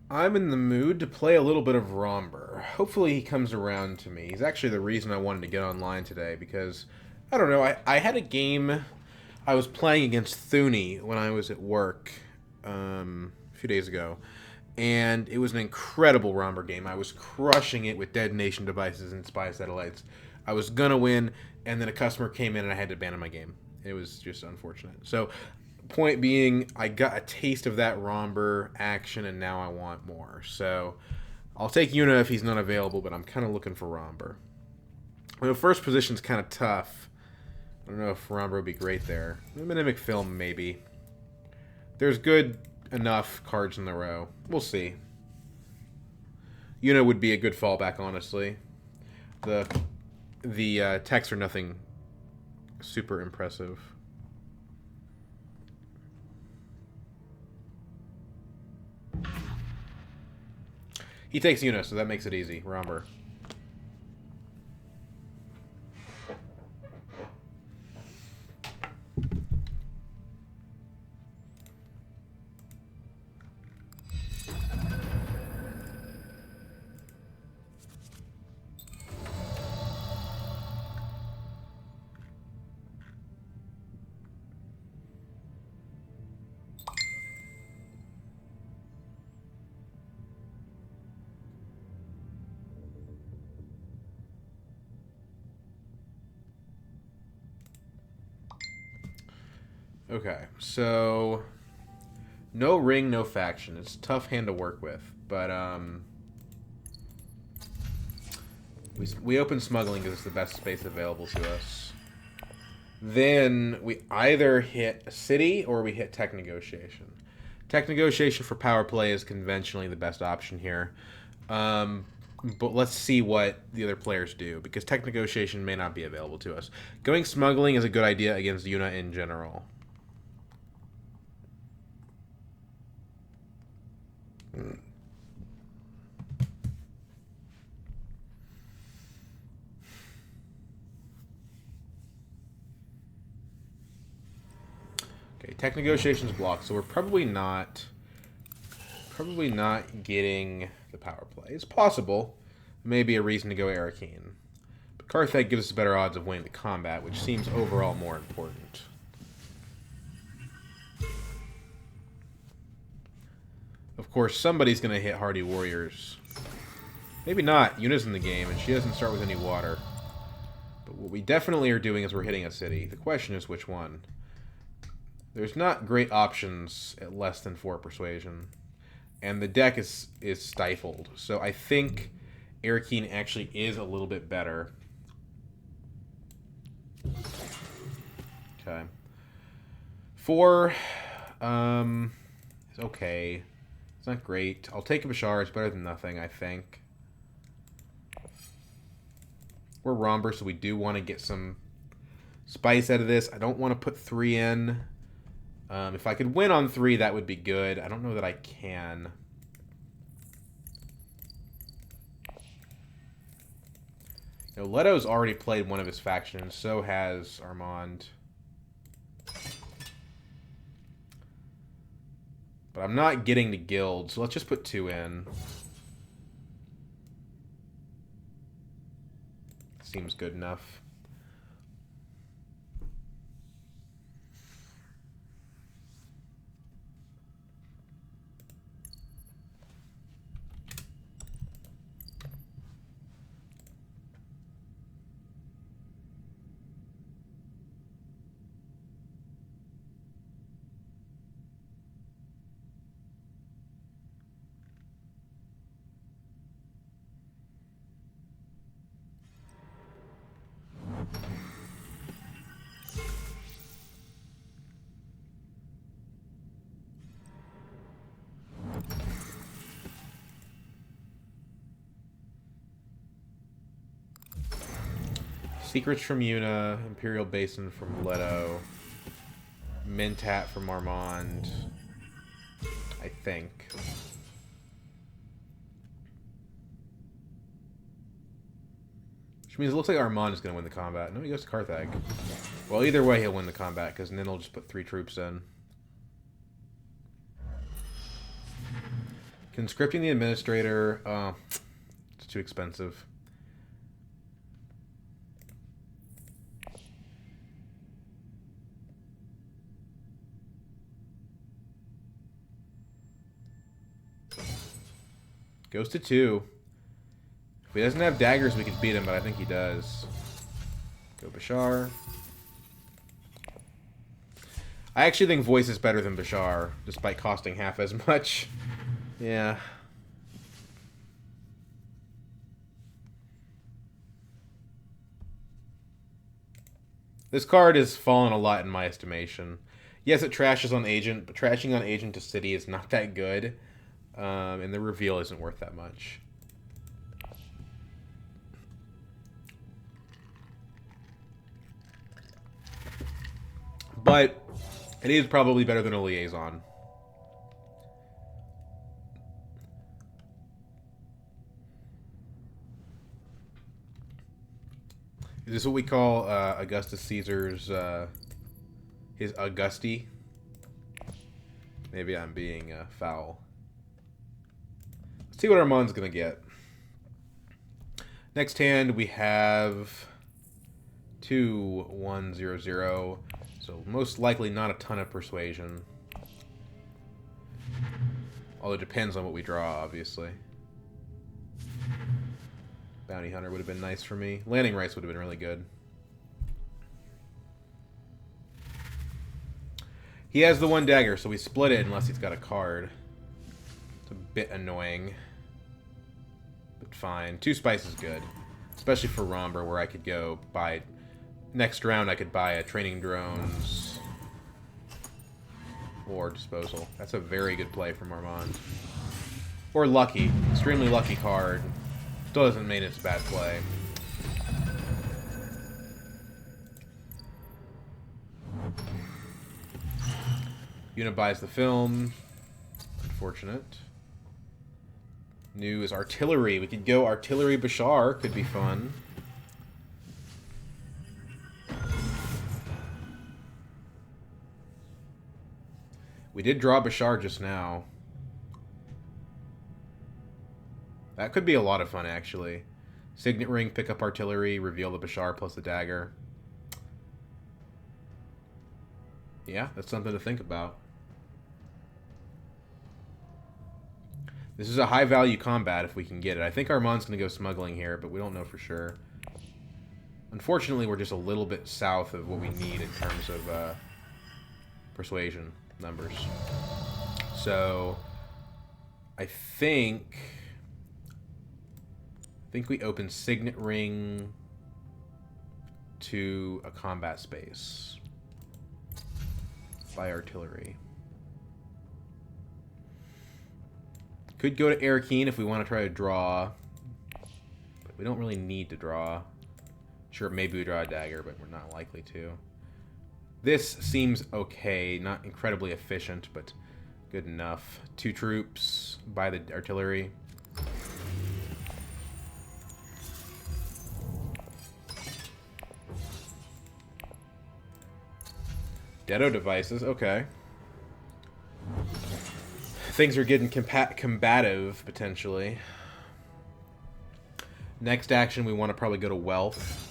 I'm in the mood to play a little bit of Rhombur. Hopefully he comes around to me. He's actually the reason I wanted to get online today because, I don't know, I had a game I was playing against Thuni when I was at work a few days ago, and it was an incredible Rhombur game. I was crushing it with detonation devices and spy satellites. I was gonna win, and then a customer came in and I had to abandon my game. It was just unfortunate. So point being, I got a taste of that Rhombur action, and now I want more. So I'll take Yuna if he's not available, but I'm kind of looking for Rhombur. The first position's kind of tough. I don't know if Rhombur would be great there. Mimic Film, maybe. There's good enough cards in the row. We'll see. Yuna would be a good fallback, honestly. The techs are nothing super impressive. He takes Yuna, so that makes it easy. Rhombur. Okay, so no ring, no faction. It's a tough hand to work with, but we open smuggling because it's the best space available to us. Then we either hit a city or we hit tech negotiation. Tech negotiation for power play is conventionally the best option here. But let's see what the other players do, because tech negotiation may not be available to us. Going smuggling is a good idea against Yuna in general. Okay, tech negotiations blocked, so we're probably not getting the power play. It's possible. Maybe a reason to go Arakeen. But Carthag gives us better odds of winning the combat, which seems overall more important. Of course, somebody's going to hit Hardy Warriors. Maybe not. Yuna's in the game, and she doesn't start with any water. But what we definitely are doing is we're hitting a city. The question is which one. There's not great options at less than 4 persuasion. And the deck is stifled. So I think Arakeen actually is a little bit better. Okay. 4 is okay. It's not great. I'll take a Bashar. It's better than nothing, I think. We're Rhombur, so we do want to get some spice out of this. I don't want to put 3 in. If I could win on 3, that would be good. I don't know that I can. You know, Leto's already played one of his factions. So has Armand. But I'm not getting the guild, so let's just put 2 in. Seems good enough. Secrets from Yuna, Imperial Basin from Leto, Mentat from Armand, I think. Which means it looks like Armand is going to win the combat. No, he goes to Carthag. Well, either way, he'll win the combat, because then he'll just put 3 troops in. Conscripting the administrator. It's too expensive. Goes to 2. If he doesn't have daggers, we could beat him, but I think he does. Go Bashar. I actually think voice is better than Bashar, despite costing half as much. Yeah. This card has fallen a lot in my estimation. Yes, it trashes on Agent, but trashing on Agent to City is not that good. And the reveal isn't worth that much. But it is probably better than a liaison. Is this what we call Augustus Caesar's, his Augusti? Maybe I'm being foul. Let's see what Armand's going to get. Next hand, we have 2, 1, 0, 0. So most likely not a ton of persuasion. Although it depends on what we draw, obviously. Bounty Hunter would have been nice for me. Landing Rights would have been really good. He has the 1 dagger, so we split it unless he's got a card. It's a bit annoying. But fine. 2 spice is good. Especially for Rhombur, where I could go buy... Next round, I could buy a Training Drones or Disposal. That's a very good play from Armand. Or Lucky. Extremely lucky card. Still doesn't mean it's a bad play. Una buys the film. Unfortunate. New is Artillery. We could go Artillery Bashar. Could be fun. We did draw Bashar just now. That could be a lot of fun, actually. Signet Ring, pick up Artillery, reveal the Bashar plus the dagger. Yeah, that's something to think about. This is a high-value combat if we can get it. I think Armand's going to go smuggling here, but we don't know for sure. Unfortunately, we're just a little bit south of what we need in terms of persuasion numbers. So, I think we open Signet Ring to a combat space by Artillery. Could go to Arakeen if we want to try to draw, but we don't really need to draw. Sure, maybe we draw a dagger, but we're not likely to. This seems okay, not incredibly efficient, but good enough. 2 troops by the Artillery. Deado devices, okay. Things are getting combative, potentially. Next action, we want to probably go to Wealth.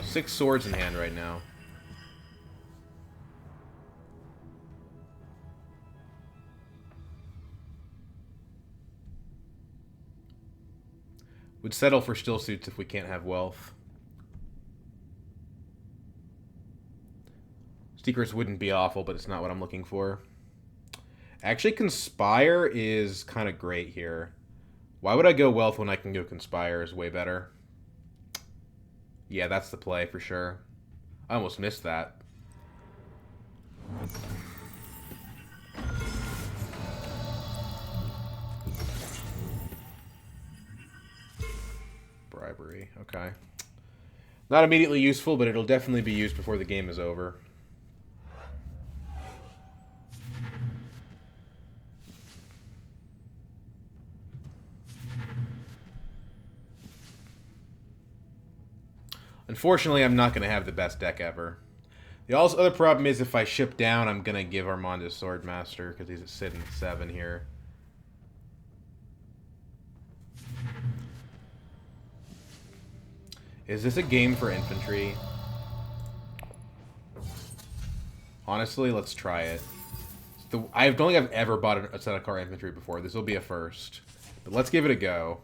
Six swords in hand right now. Would settle for still suits if we can't have Wealth. Secrets wouldn't be awful, but it's not what I'm looking for. Actually, Conspire is kind of great here. Why would I go Wealth when I can go Conspire is way better? Yeah, that's the play for sure. I almost missed that. Bribery, okay. Not immediately useful, but it'll definitely be used before the game is over. Unfortunately, I'm not going to have the best deck ever. The also other problem is if I ship down, I'm gonna give Armand his Swordmaster because he's sitting at 7 here. Is this a game for infantry? Honestly, let's try it. I don't think I've ever bought a set of car infantry before. This will be a first. But let's give it a go.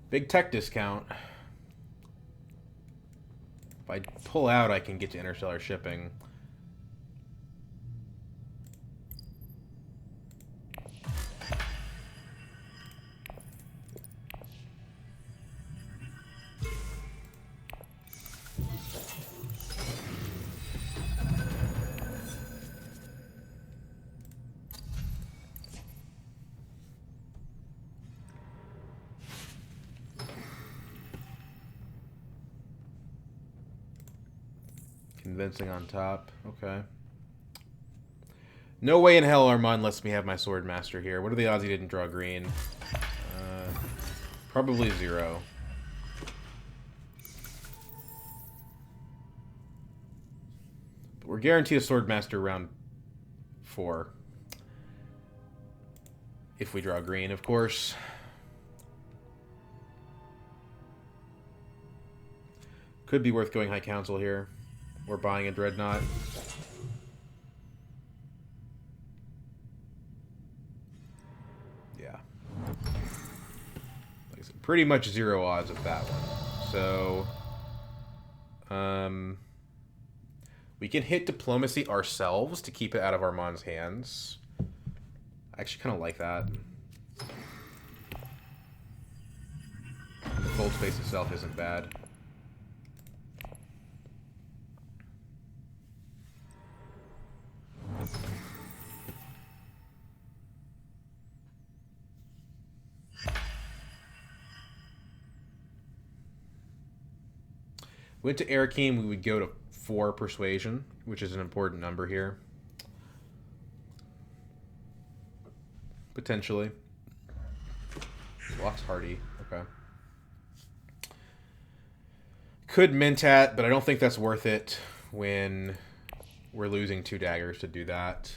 Big tech discount. If I pull out, I can get to interstellar shipping. Convincing on top. Okay. No way in hell Armand lets me have my Swordmaster here. What are the odds he didn't draw green? Probably 0. But we're guaranteed a Swordmaster round 4. If we draw green, of course. Could be worth going High Council here. Or buying a Dreadnought. Yeah. Like I said, pretty much 0 odds of that one. So, we can hit Diplomacy ourselves to keep it out of Armand's hands. I actually kind of like that. The fold space itself isn't bad. Went to Arakim, we would go to 4 Persuasion, which is an important number here. Potentially. Blocks Hardy. Okay. Could Mentat, but I don't think that's worth it when we're losing 2 daggers to do that.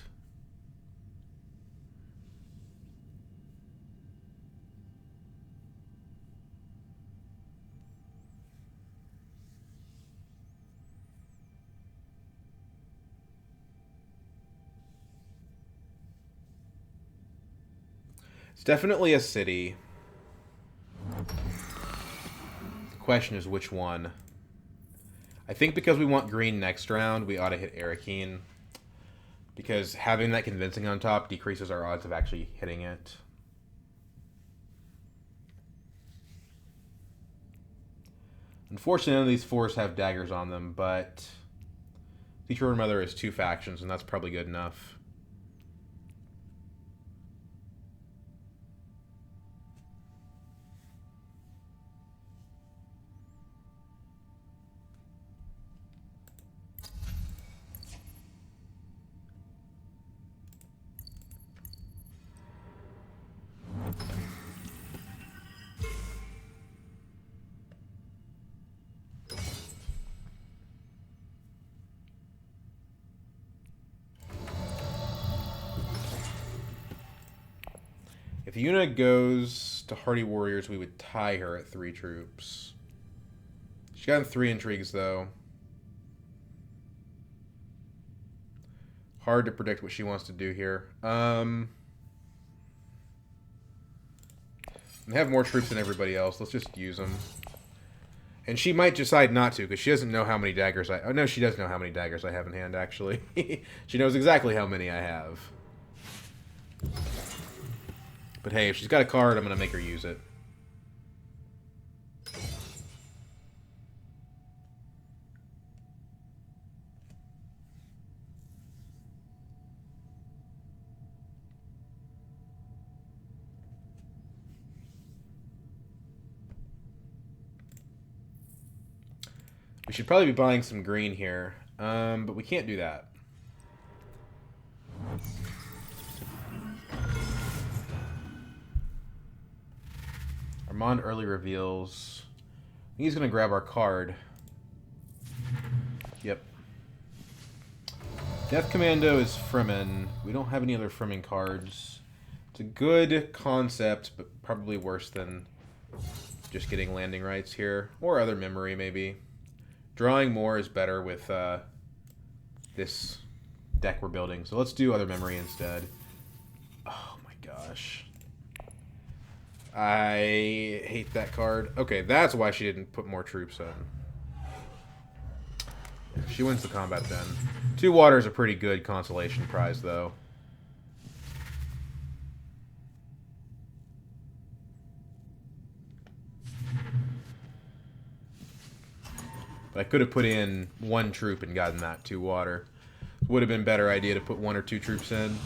It's definitely a city. The question is which one. I think because we want green next round, we ought to hit Arakeen. Because having that convincing on top decreases our odds of actually hitting it. Unfortunately, none of these 4s have daggers on them, but Teacher Mother is 2 factions, and that's probably good enough. If Yuna goes to Hardy Warriors, we would tie her at 3 troops. She's got 3 intrigues, though. Hard to predict what she wants to do here. I have more troops than everybody else. Let's just use them. And she might decide not to, because she doesn't know how many daggers I... Oh, no, she does know how many daggers I have in hand, actually. She knows exactly how many I have. But hey, if she's got a card, I'm going to make her use it. We should probably be buying some green here, but we can't do that. Armand early reveals. He's going to grab our card. Yep. Death Commando is Fremen. We don't have any other Fremen cards. It's a good concept, but probably worse than just getting landing rights here. Or other memory, maybe. Drawing more is better with this deck we're building. So let's do other memory instead. Oh my gosh. I hate that card. Okay, that's why she didn't put more troops in. She wins the combat then. 2 water is a pretty good consolation prize, though. But I could have put in 1 troop and gotten that 2 water. Would have been a better idea to put 1 or 2 troops in.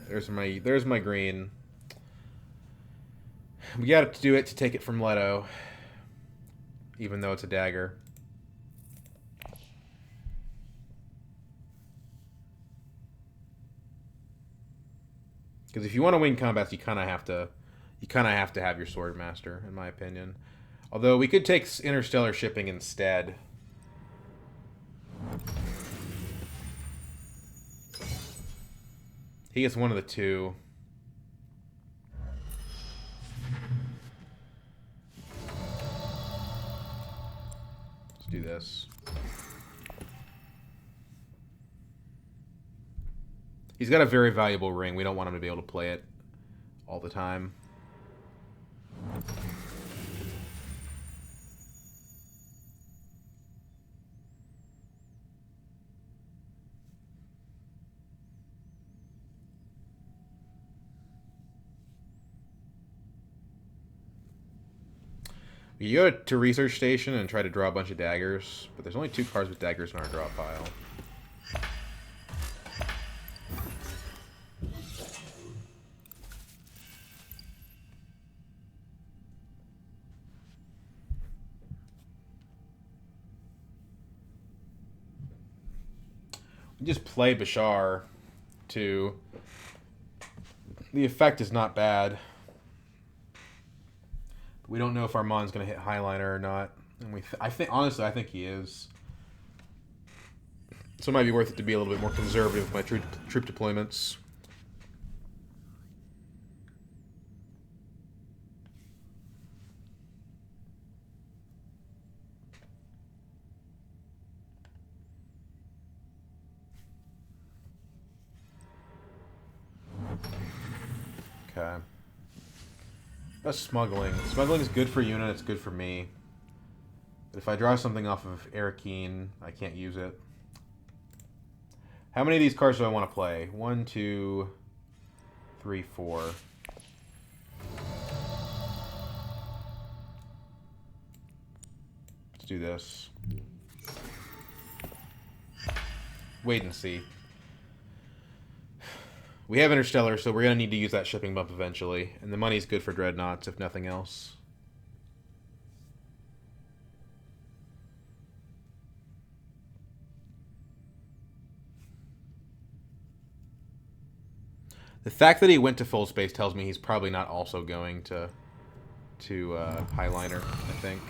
There's my green. We got to do it to take it from Leto, even though it's a dagger. Because if you want to win combats, you kind of have to have your sword master, in my opinion. Although we could take interstellar shipping instead. He gets one of the 2. Let's do this. He's got a very valuable ring. We don't want him to be able to play it all the time. You go to research station and try to draw a bunch of daggers, but there's only 2 cards with daggers in our draw pile. We just play Bashar to... The effect is not bad. We don't know if Armand's going to hit Highliner or not. And honestly, I think he is. So it might be worth it to be a little bit more conservative with my troop deployments. Okay. That's smuggling. Smuggling is good for unit, it's good for me. But if I draw something off of Arakeen, I can't use it. How many of these cards do I want to play? 1, 2, 3, 4. Let's do this. Wait and see. We have Interstellar, so we're going to need to use that shipping bump eventually. And the money's good for Dreadnoughts, if nothing else. The fact that he went to full space tells me he's probably not also going to Highliner, I think.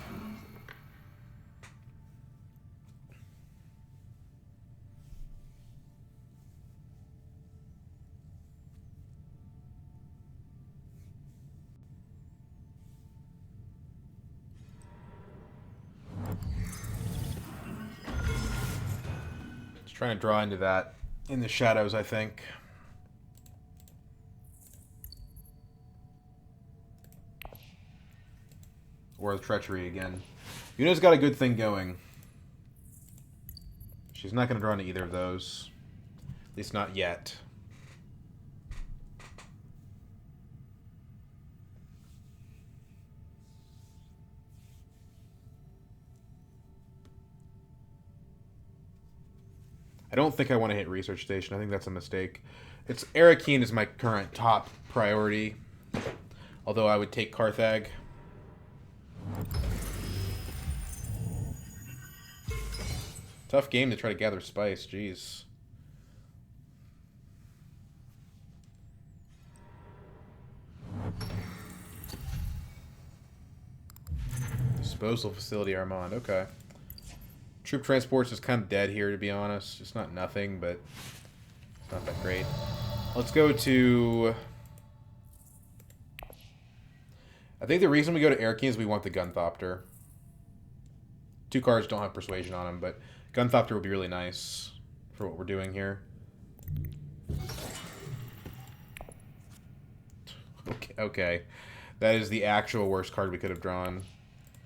Trying to draw into that in the shadows, I think. Or the treachery again. Yuna's got a good thing going. She's not going to draw into either of those. At least not yet. I don't think I want to hit Research Station. I think that's a mistake. Arakeen is my current top priority. Although I would take Carthage. Tough game to try to gather spice, jeez. Disposal facility Armand, okay. Troop transports is kind of dead here, to be honest. It's not nothing, but it's not that great. Let's go to... I think the reason we go to Air King is we want the Gunthopter. 2 cards don't have Persuasion on them, but Gunthopter would be really nice for what we're doing here. Okay. That is the actual worst card we could have drawn.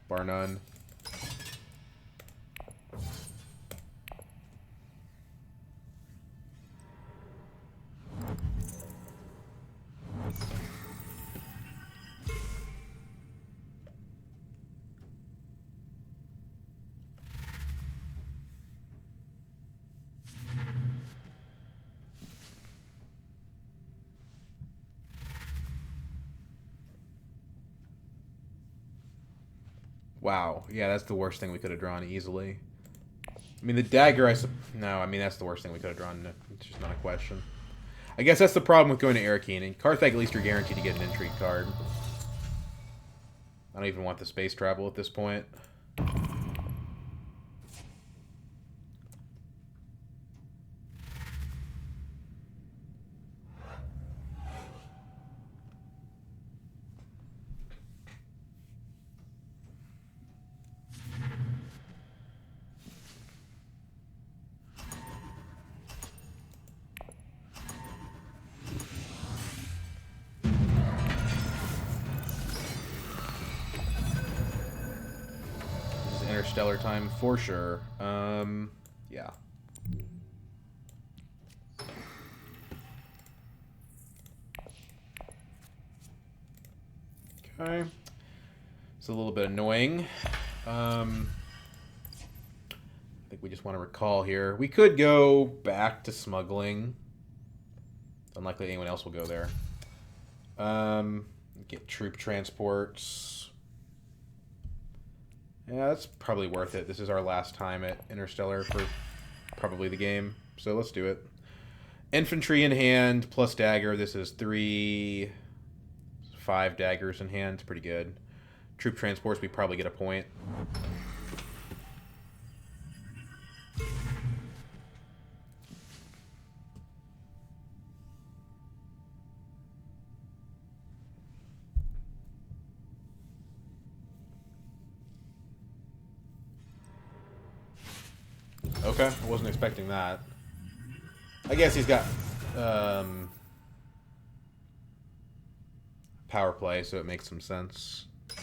Bar none. Wow. Yeah, that's the worst thing we could have drawn easily. I mean, the dagger, no, I mean, that's the worst thing we could have drawn. It's just not a question. I guess that's the problem with going to Arakeen. In Carthage, at least you're guaranteed to get an intrigue card. I don't even want the space travel at this point. Interstellar time for sure. Yeah. Okay. It's a little bit annoying. I think we just want to recall here. We could go back to smuggling. Unlikely anyone else will go there. Get troop transports. Yeah, that's probably worth it. This is our last time at Interstellar for probably the game. So let's do it. Infantry in hand plus dagger. This is 5 daggers in hand. It's pretty good. Troop transports, we probably get a point. Okay, I wasn't expecting that. I guess he's got power play, so it makes some sense. I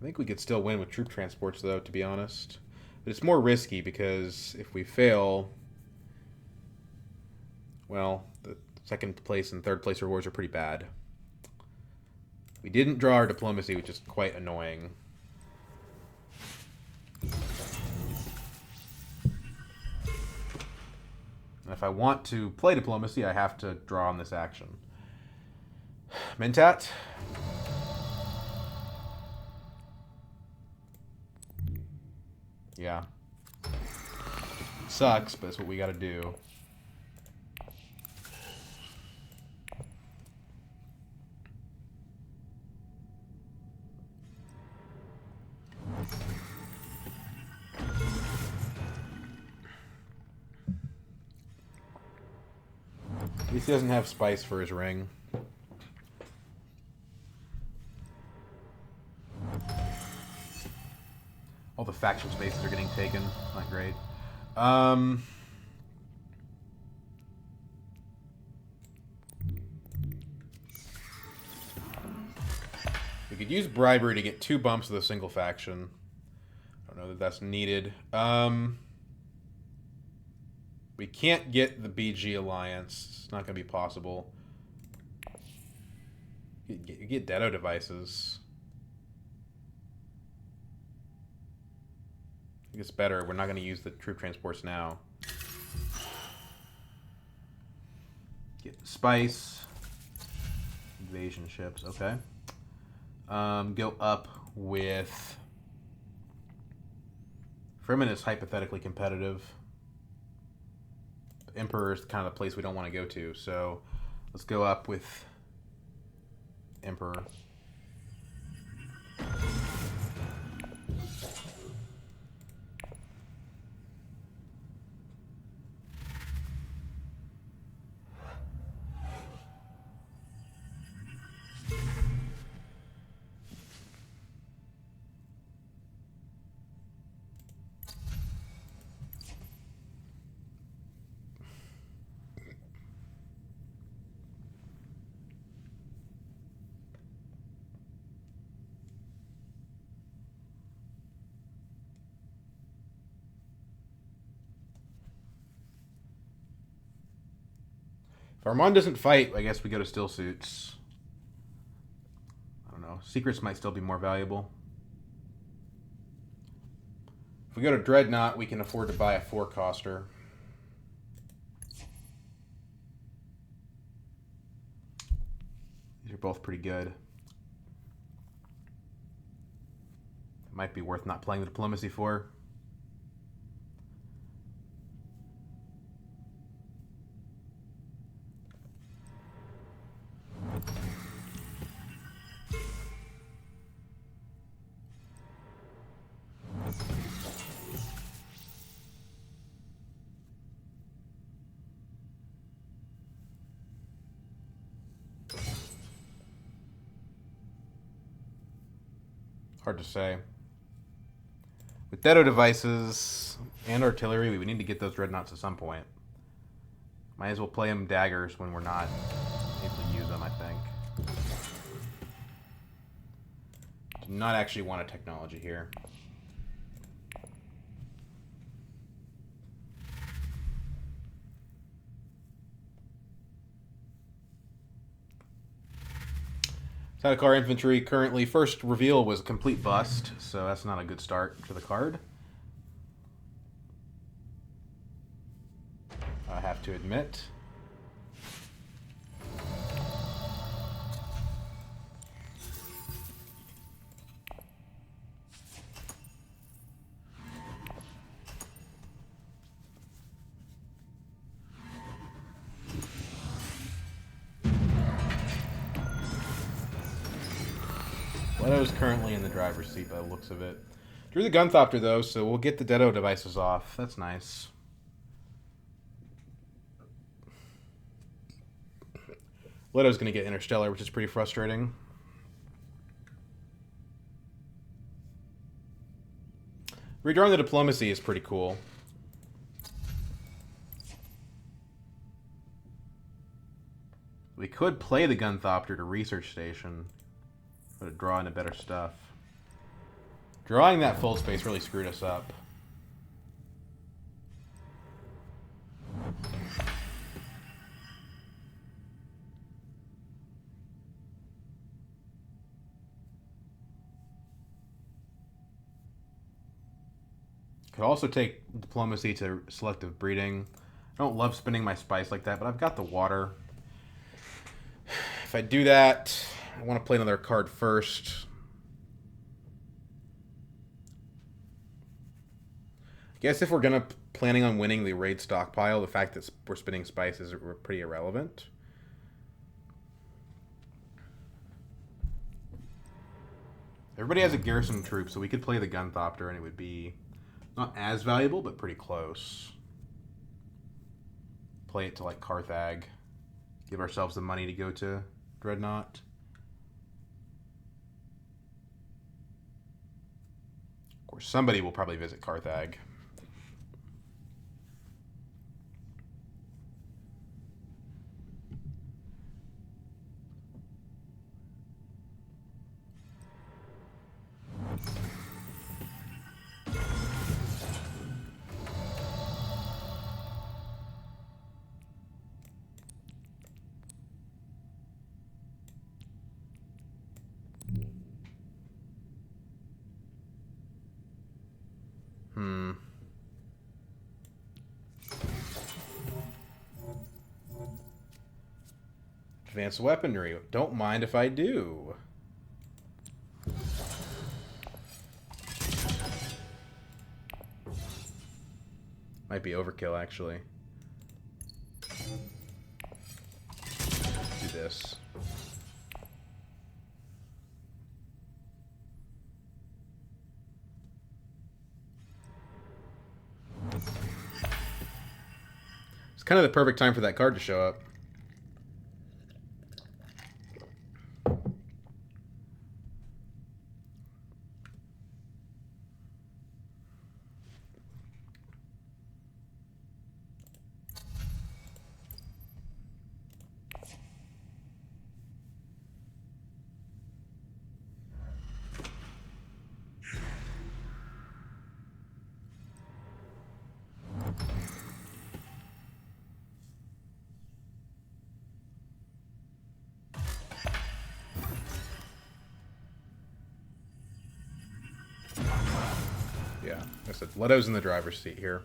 think we could still win with troop transports, though, to be honest. But it's more risky because if we fail, well, the second place and third place rewards are pretty bad. We didn't draw our diplomacy, which is quite annoying. And if I want to play diplomacy, I have to draw on this action. Mentat. Yeah. Sucks, but it's what we gotta do. At least he doesn't have spice for his ring. All the faction spaces are getting taken. Not great. We could use bribery to get 2 bumps with a single faction. I don't know that that's needed. We can't get the BG Alliance. It's not going to be possible. You get Dedo devices. I think it's better. We're not going to use the troop transports now. Get spice. Invasion ships. Okay. Go up with... Fremen is hypothetically competitive. Emperor is kind of the place we don't want to go to, so let's go up with Emperor. If Armand doesn't fight, I guess we go to still suits. I don't know. Secrets might still be more valuable. If we go to Dreadnought, we can afford to buy a 4-coster. These are both pretty good. It might be worth not playing the diplomacy for. Hard to say. With Dedo devices and artillery, we would need to get those dreadnoughts at some point. Might as well play them daggers when we're not able to use them, I think. Do not actually want a technology here. Tactical infantry currently first reveal was a complete bust, so that's not a good start to the card. I have to admit. Leto's currently in the driver's seat by the looks of it. Drew the Gunthopter, though, so we'll get the Dedo devices off. That's nice. Leto's going to get Interstellar, which is pretty frustrating. Redrawing the Diplomacy is pretty cool. We could play the Gunthopter to Research Station. But draw into better stuff. Drawing that full space really screwed us up. Could also take diplomacy to selective breeding. I don't love spending my spice like that, but I've got the water. If I do that, I want to play another card first. I guess if we're planning on winning the raid stockpile, the fact that we're spending spice is pretty irrelevant. Everybody has a garrison troop, so we could play the Gunthopter and it would be not as valuable, but pretty close. Play it to like Carthag. Give ourselves the money to go to Dreadnought. Of course, somebody will probably visit Carthag. Advanced weaponry. Don't mind if I do. Might be overkill, actually. Do this. It's kind of the perfect time for that card to show up. Yeah, I said Leto's in the driver's seat here.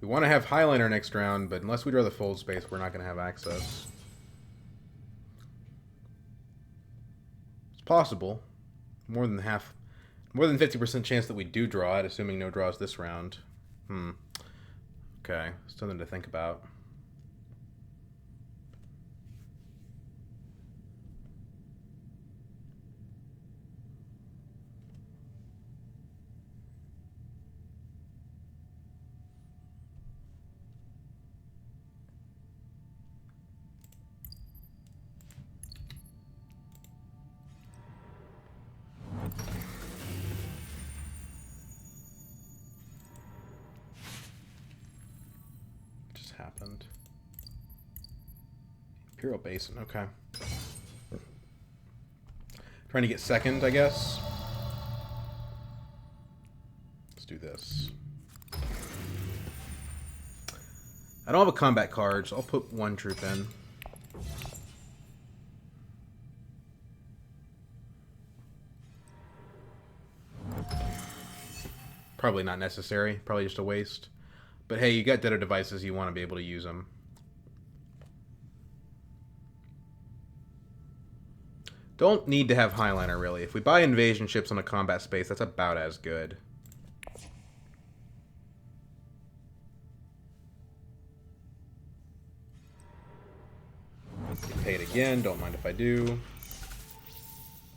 We want to have Highliner next round, but unless we draw the fold space, we're not going to have access. It's possible. More than 50% chance that we do draw it, assuming no draws this round. Okay, something to think about. Happened. Imperial Basin, okay. Trying to get second, I guess. Let's do this. I don't have a combat card, so I'll put one troop in. Probably not necessary. Probably just a waste. But hey, you got Ditto devices, you want to be able to use them. Don't need to have Highliner, really. If we buy invasion ships on a combat space, that's about as good. Pay it again, don't mind if I do. Do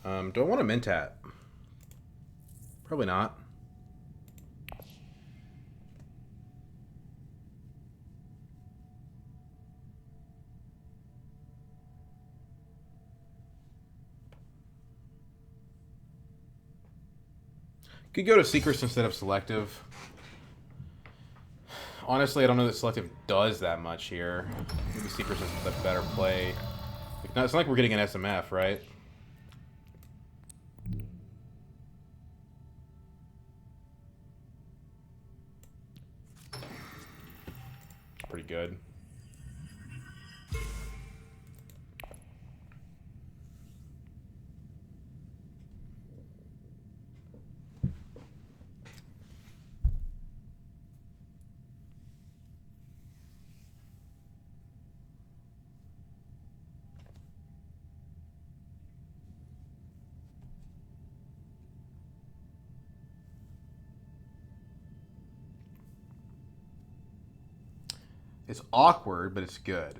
I want a Mentat? Probably not. Could go to Secrets instead of Selective. Honestly, I don't know that Selective does that much here. Maybe Secrets is the better play. It's not like we're getting an SMF, right? Pretty good. It's awkward, but it's good.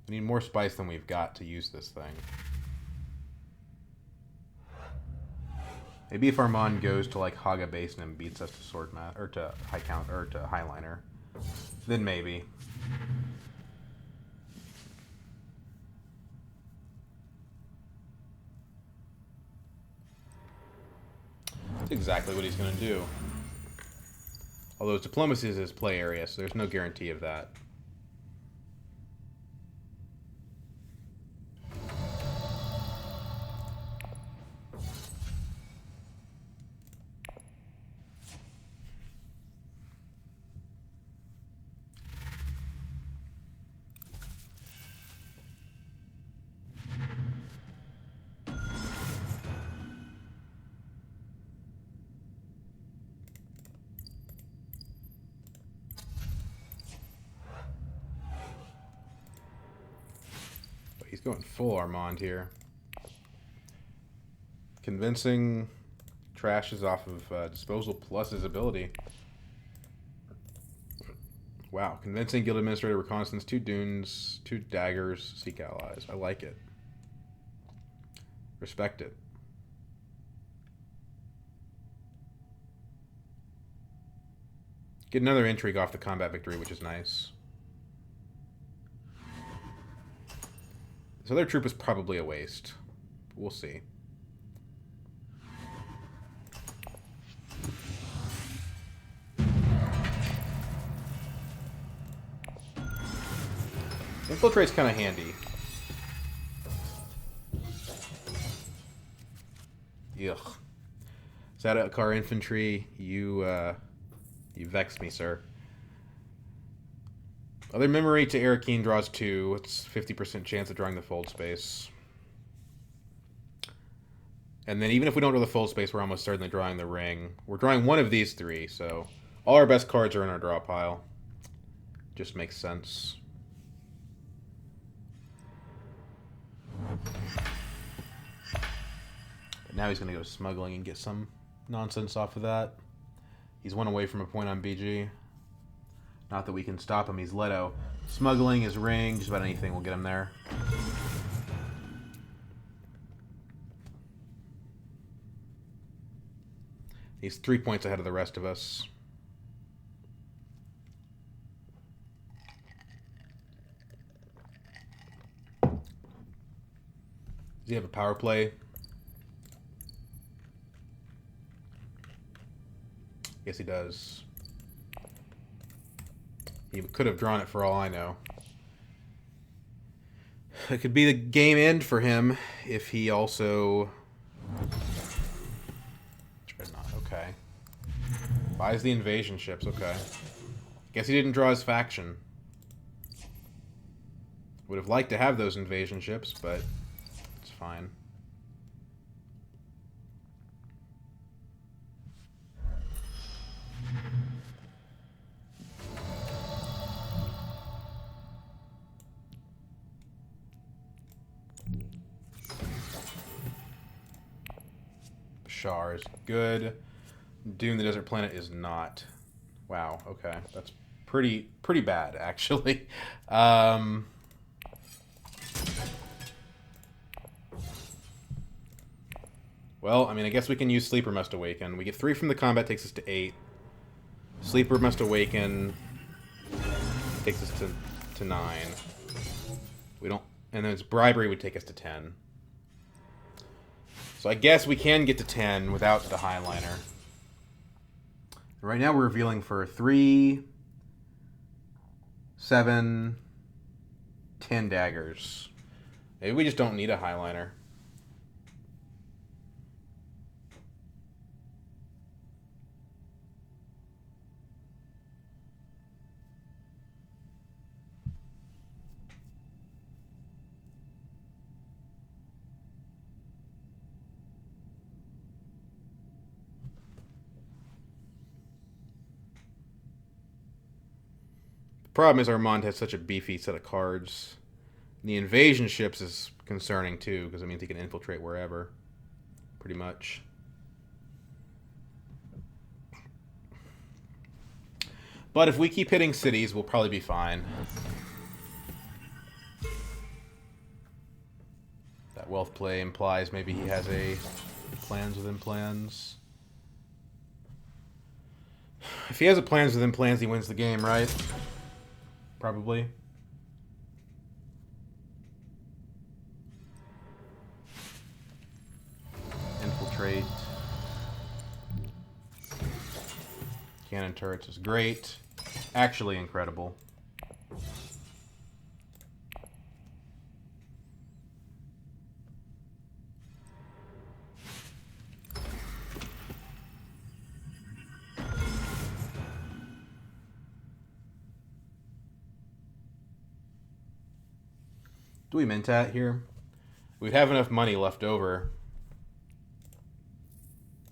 We need more spice than we've got to use this thing. Maybe if Armand goes to like Haga Basin and beats us to Swordmaster or to High Count or to Highliner, then maybe. That's exactly what he's going to do. Although diplomacy is his play area, so there's no guarantee of that. going full Armand here. Convincing trashes off of disposal plus his ability. Wow. Convincing guild administrator, reconnaissance, 2 dunes, 2 daggers, seek allies. I like it. Respect it. Get another intrigue off the combat victory, which is nice. This other troop is probably a waste. We'll see. Infiltrate's kind of handy. Ugh. Car infantry, you vex me, sir. Other memory to Arakeen draws 2. It's 50% chance of drawing the fold space. And then even if we don't draw the fold space, we're almost certainly drawing the ring. We're drawing one of these 3, so all our best cards are in our draw pile. Just makes sense. But now he's going to go smuggling and get some nonsense off of that. He's 1 away from a point on BG. Not that we can stop him. He's Leto. Smuggling is ring. Just about anything will get him there. He's 3 points ahead of the rest of us. Does he have a power play? Yes, he does. He could have drawn it for all I know. It could be the game end for him if he also... Dreadnought, okay. Buys the invasion ships, okay. Guess he didn't draw his faction. Would have liked to have those invasion ships, but it's fine. Bashar is good. Dune the Desert Planet is not. Wow, okay. That's pretty bad, actually. Well, I mean, I guess we can use Sleeper Must Awaken. We get 3 from the combat, takes us to 8. Sleeper Must Awaken takes us to 9. We don't... And then it's Bribery would take us to 10. So I guess we can get to 10 without the Highliner. Right now we're revealing for 3, 7, 10 daggers. Maybe we just don't need a Highliner. Problem is Armand has such a beefy set of cards. The invasion ships is concerning too, because it means he can infiltrate wherever. Pretty much. But if we keep hitting cities, we'll probably be fine. That wealth play implies maybe he has a plans within plans. If he has a plans within plans, he wins the game, right? Probably. Infiltrate. Cannon turrets is great. Actually incredible. Do we Mentat here? We'd have enough money left over.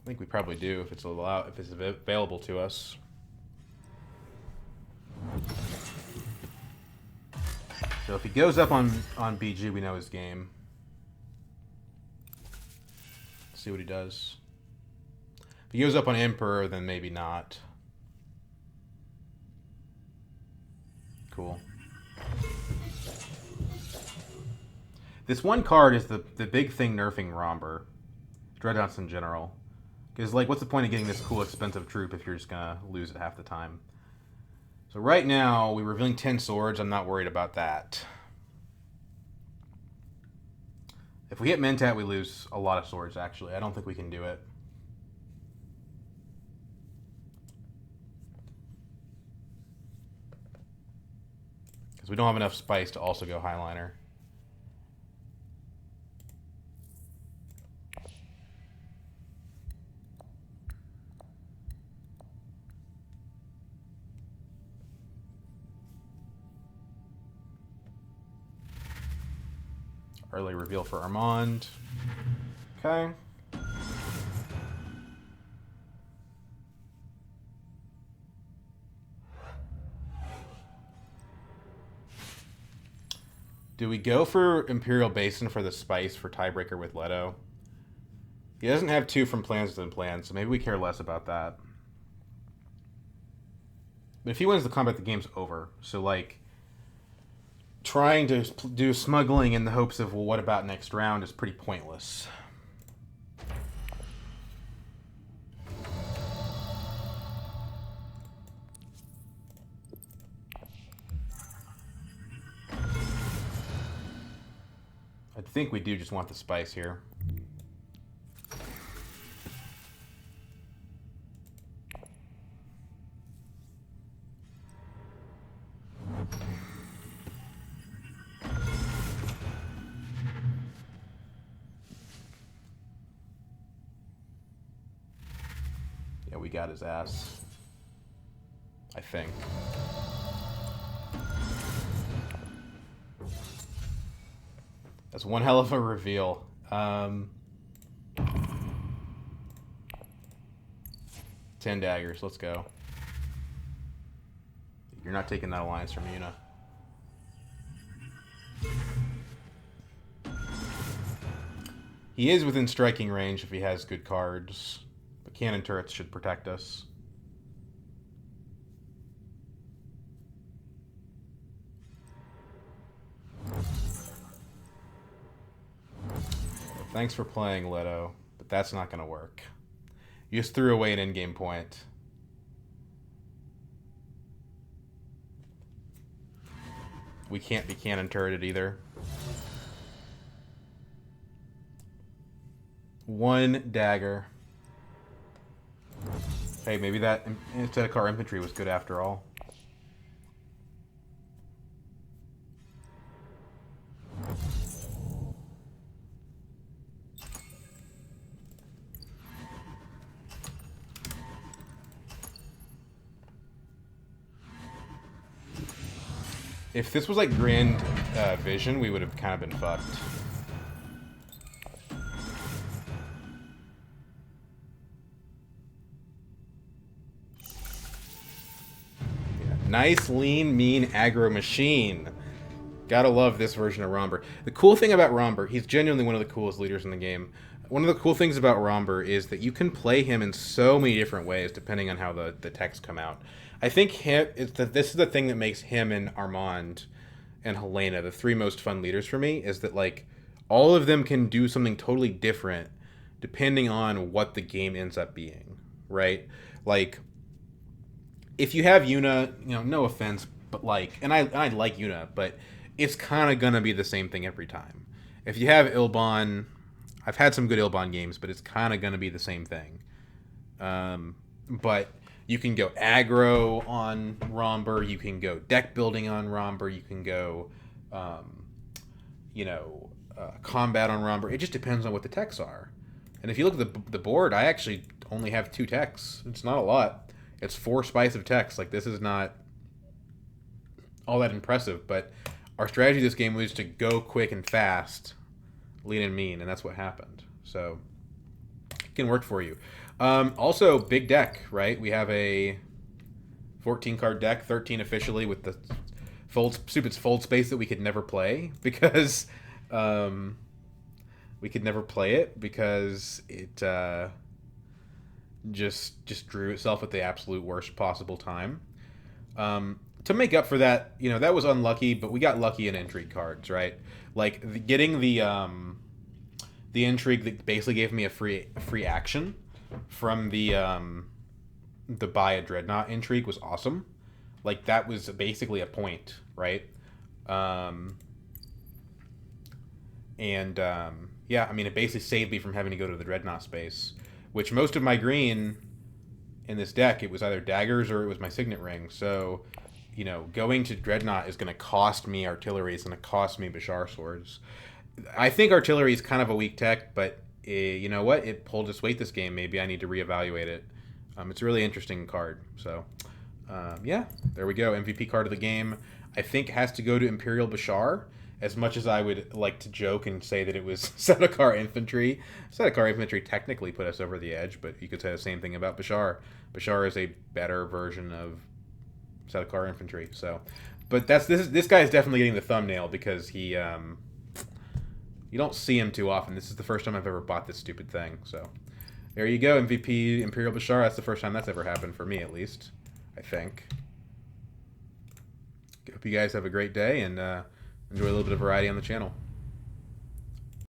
I think we probably do if it's available to us. So if he goes up on BG, we know his game. Let's see what he does. If he goes up on Emperor, then maybe not. Cool. This one card is the big thing nerfing Rhombur. Dreadnoughts in general. Because, like, what's the point of getting this cool, expensive troop if you're just going to lose it half the time? So right now, we're revealing 10 swords. I'm not worried about that. If we hit Mentat, we lose a lot of swords, actually. I don't think we can do it. Because we don't have enough spice to also go Highliner. Early reveal for Armand. Okay. Do we go for Imperial Basin for the spice for tiebreaker with Leto? He doesn't have 2 from plans within plans, so maybe we care less about that. But if he wins the combat, the game's over. So, like, trying to do smuggling in the hopes of, well, what about next round is pretty pointless. I think we do just want the spice here. Yeah, we got his ass. I think. That's one hell of a reveal. 10 daggers, let's go. You're not taking that alliance from Yuna. He is within striking range if he has good cards. But cannon turrets should protect us. Thanks for playing, Leto, but that's not going to work. You just threw away an endgame point. We can't be cannon turreted either. 1 dagger. Hey, maybe that instead of car infantry was good after all. If this was like Grand Vision, we would have kind of been fucked. Yeah. Nice, lean, mean aggro machine. Gotta love this version of Rhombur. The cool thing about Rhombur, he's genuinely one of the coolest leaders in the game. One of the cool things about Rhombur is that you can play him in so many different ways depending on how the texts come out. I think this is the thing that makes him and Armand and Helena the 3 most fun leaders for me, is that, like, all of them can do something totally different depending on what the game ends up being, right? Like, if you have Yuna, you know, no offense, but like, and I like Yuna, but it's kind of gonna be the same thing every time. If you have Ilban, I've had some good Ilban games, but it's kind of gonna be the same thing. But you can go aggro on Rhombur, you can go deck building on Rhombur, you can go, combat on Rhombur. It just depends on what the techs are. And if you look at the board, I actually only have 2 techs. It's not a lot. It's 4 spice of techs. Like, this is not all that impressive, but our strategy this game was to go quick and fast, lean and mean, and that's what happened. So it can work for you. Also, big deck, right? We have a 14 card deck, 13 officially, with the stupid fold space that we could never play because we could never play it because it just drew itself at the absolute worst possible time. To make up for that, that was unlucky, but we got lucky in intrigue cards, right? Like getting the intrigue that basically gave me a free action from the buy a dreadnought intrigue was awesome. Like that was basically a point, right? Yeah, I mean it basically saved me from having to go to the dreadnought space, which most of my green in this deck it was either daggers or it was my signet ring. So, going to dreadnought is going to cost me artillery. It's going to cost me Bashar swords. I think artillery is kind of a weak tech, but you know what? It pulled its weight this game. Maybe I need to reevaluate it. It's a really interesting card. So, yeah, there we go. MVP card of the game. I think has to go to Imperial Bashar. As much as I would like to joke and say that it was Sedekar Infantry. Sedekar Infantry technically put us over the edge, but you could say the same thing about Bashar. Bashar is a better version of Sedekar Infantry. So, but this guy is definitely getting the thumbnail because he you don't see him too often. This is the first time I've ever bought this stupid thing. So, there you go, MVP Imperial Bashar. That's the first time that's ever happened for me, at least. I think. Hope you guys have a great day and enjoy a little bit of variety on the channel.